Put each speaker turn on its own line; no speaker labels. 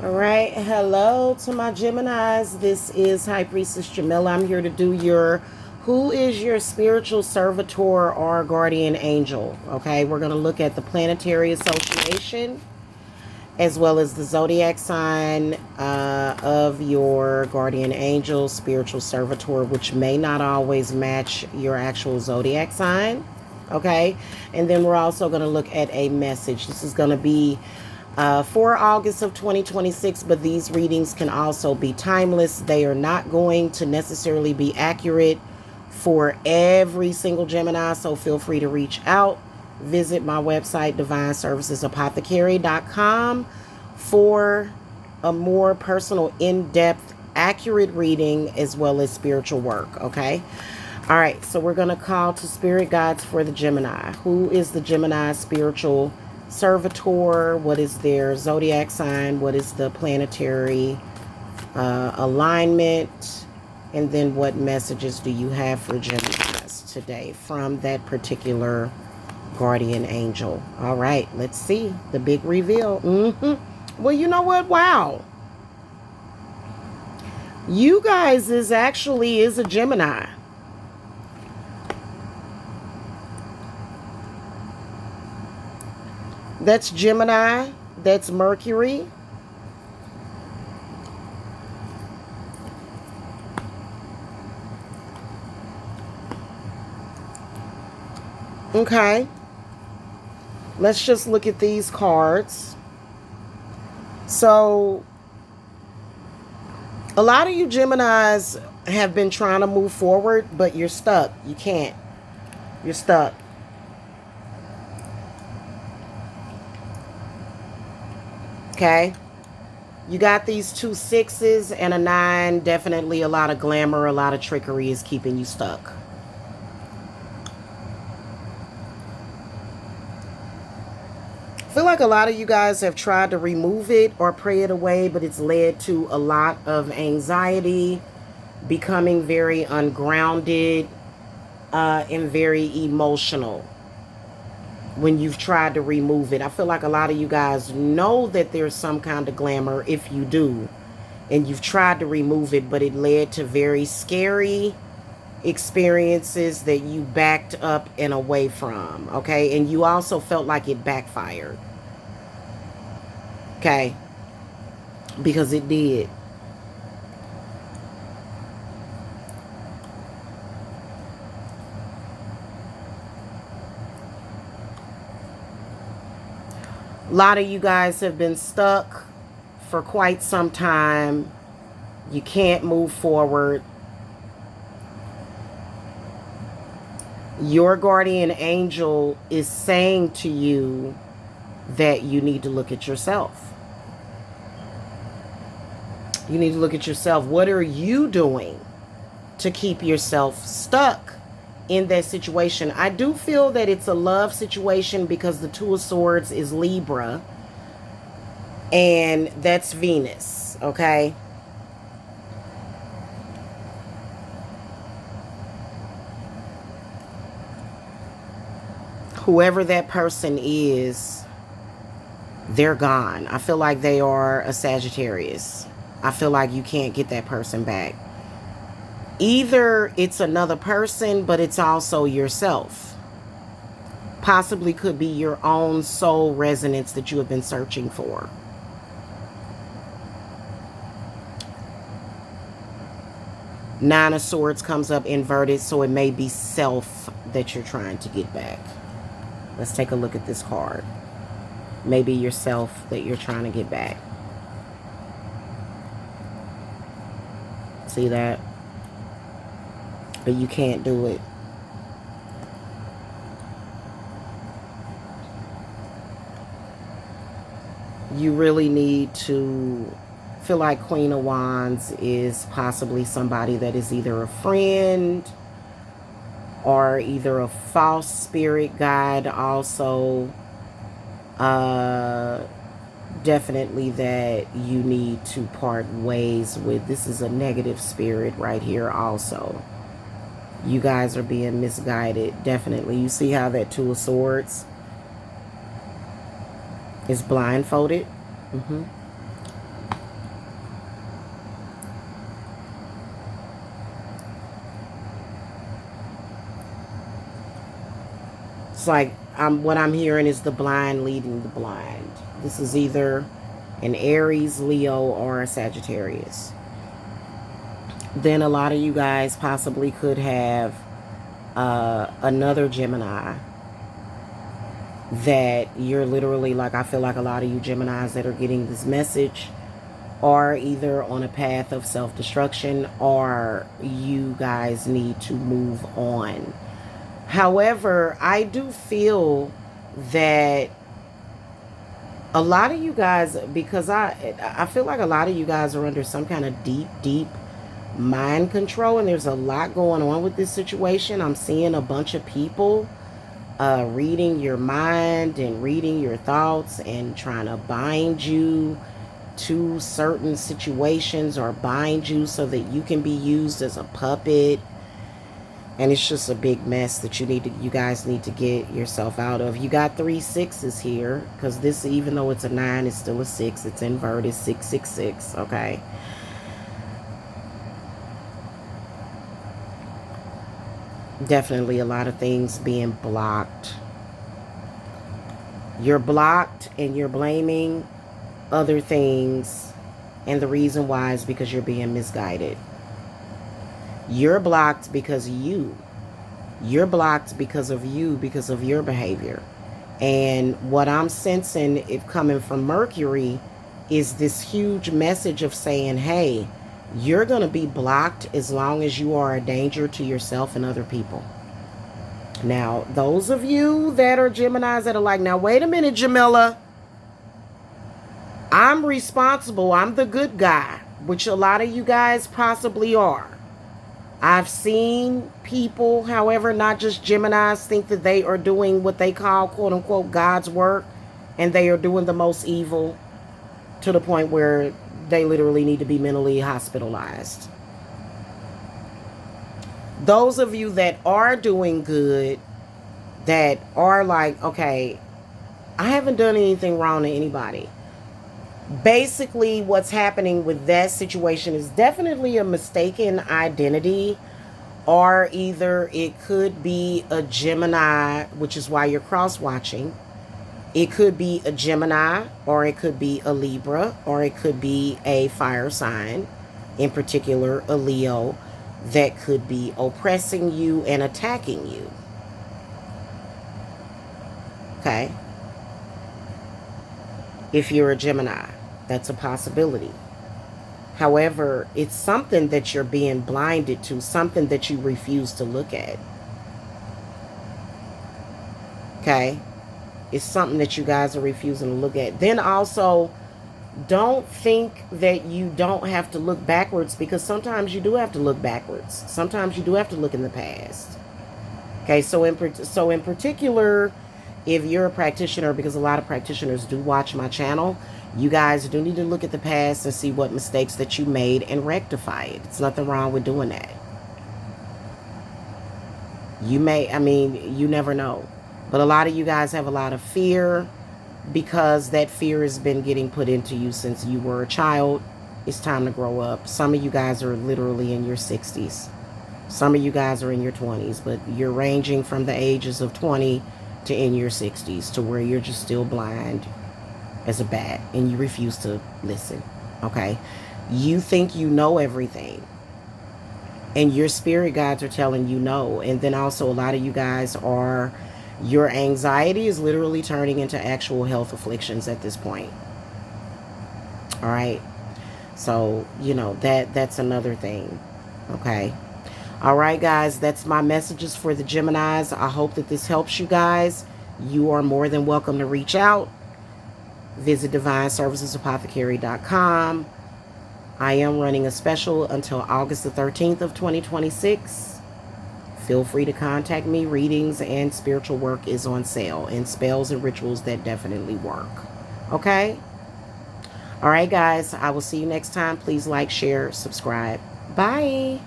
All right, hello to my Geminis. This is High Priestess Jamila. I'm here to do your who is your spiritual servitor or guardian angel. Okay, we're going to look at the planetary association as well as the zodiac sign of your guardian angel, spiritual servitor, which may not always match your actual zodiac sign. Okay, and then we're also going to look at a message. This is going to be for August of 2026, but these readings can also be timeless. They are not going to necessarily be accurate for every single Gemini, so feel free to reach out. Visit my website, divineservicesapothecary.com, for a more personal, in-depth, accurate reading as well as spiritual work, okay? All right, so we're going to call to spirit guides for the Gemini. Who is the Gemini spiritual servitor? What is their zodiac sign? What is the planetary alignment? And then what messages do you have for Geminis today from that particular guardian angel? All right, let's see the big reveal. Well, you know what? Wow. You guys is a Gemini. That's Gemini. That's Mercury. Okay. Let's just look at these cards. So, a lot of you Geminis have been trying to move forward, but you're stuck. You can't. You're stuck. Okay. You got these 2 6s and a 9. Definitely a lot of glamour, a lot of trickery is keeping you stuck. I feel like a lot of you guys have tried to remove it or pray it away, but it's led to a lot of anxiety, becoming very ungrounded, and very emotional when you've tried to remove it. I feel like a lot of you guys know that there's some kind of glamour, if you do, and you've tried to remove it, but it led to very scary experiences that you backed up and away from, okay? And you also felt like it backfired, okay? Because it did. A lot of you guys have been stuck for quite some time. You can't move forward. Your guardian angel is saying to you that you need to look at yourself. You need to look at yourself. What are you doing to keep yourself stuck in that situation? I do feel that it's a love situation because the 2 of Swords is Libra and that's Venus, okay? Whoever that person is, they're gone. I feel like they are a Sagittarius. I feel like you can't get that person back. Either it's another person, but it's also yourself. Possibly could be your own soul resonance that you have been searching for. Nine of Swords comes up inverted, so it may be self that you're trying to get back. Let's take a look at this card. Maybe yourself that you're trying to get back. See that? But you can't do it. You really need to feel like Queen of Wands is possibly somebody that is either a friend or either a false spirit guide. Also, definitely that you need to part ways with. This is a negative spirit right here also. You guys are being misguided. Definitely. You see how that 2 of Swords is blindfolded? It's like what I'm hearing is the blind leading the blind. This is either an Aries, Leo, or a Sagittarius. Then a lot of you guys possibly could have another Gemini that you're literally, like, I feel like a lot of you Geminis that are getting this message are either on a path of self-destruction or you guys need to move on. However, I do feel that a lot of you guys, because I feel like a lot of you guys are under some kind of deep mind control, and there's a lot going on with this situation. I'm seeing a bunch of people reading your mind and reading your thoughts and trying to bind you to certain situations or bind you so that you can be used as a puppet. And it's just a big mess that you guys need to get yourself out of. You got 3 6s here, because this, even though it's a 9, it's still a 6. It's inverted, 666, okay? Definitely a lot of things being blocked. You're blocked and you're blaming other things, and the reason why is because you're being misguided. You're blocked because you're blocked because of you, because of your behavior. And what I'm sensing, if coming from Mercury, is this huge message of saying, hey, you're going to be blocked as long as you are a danger to yourself and other people. Now, those of you that are Geminis that are like, now wait a minute, Jamila, I'm responsible, I'm the good guy, which a lot of you guys possibly are. I've seen people, however, not just Geminis, think that they are doing what they call, quote unquote, God's work, and they are doing the most evil to the point where they literally need to be mentally hospitalized. Those of you that are doing good, that are like, okay, I haven't done anything wrong to anybody. Basically, what's happening with that situation is definitely a mistaken identity, or either it could be a Gemini, which is why you're cross-watching. It could be a Gemini, or it could be a Libra, or it could be a fire sign, in particular a Leo, that could be oppressing you and attacking you. Okay? If you're a Gemini, that's a possibility. However, it's something that you're being blinded to, something that you refuse to look at. Okay? It's something that you guys are refusing to look at. Then also, don't think that you don't have to look backwards, because sometimes you do have to look backwards. Sometimes you do have to look in the past. Okay, so in particular, if you're a practitioner, because a lot of practitioners do watch my channel, you guys do need to look at the past and see what mistakes that you made and rectify it. It's nothing wrong with doing that. You may, I mean, you never know. But a lot of you guys have a lot of fear, because that fear has been getting put into you since you were a child. It's time to grow up. Some of you guys are literally in your 60s. Some of you guys are in your 20s, but you're ranging from the ages of 20 to in your 60s, to where you're just still blind as a bat and you refuse to listen. Okay? You think you know everything, and your spirit guides are telling you no. And then also, a lot of you guys are, your anxiety is literally turning into actual health afflictions at this point. All right? So, you know, that's another thing. Okay? All right, guys, that's my messages for the Geminis. I hope that this helps you guys. You are more than welcome to reach out. Visit divineservicesapothecary.com. I am running a special until August the 13th of 2026. Feel free to contact me. Readings and spiritual work is on sale, and spells and rituals that definitely work. Okay? All right, guys, I will see you next time. Please like, share, subscribe. Bye.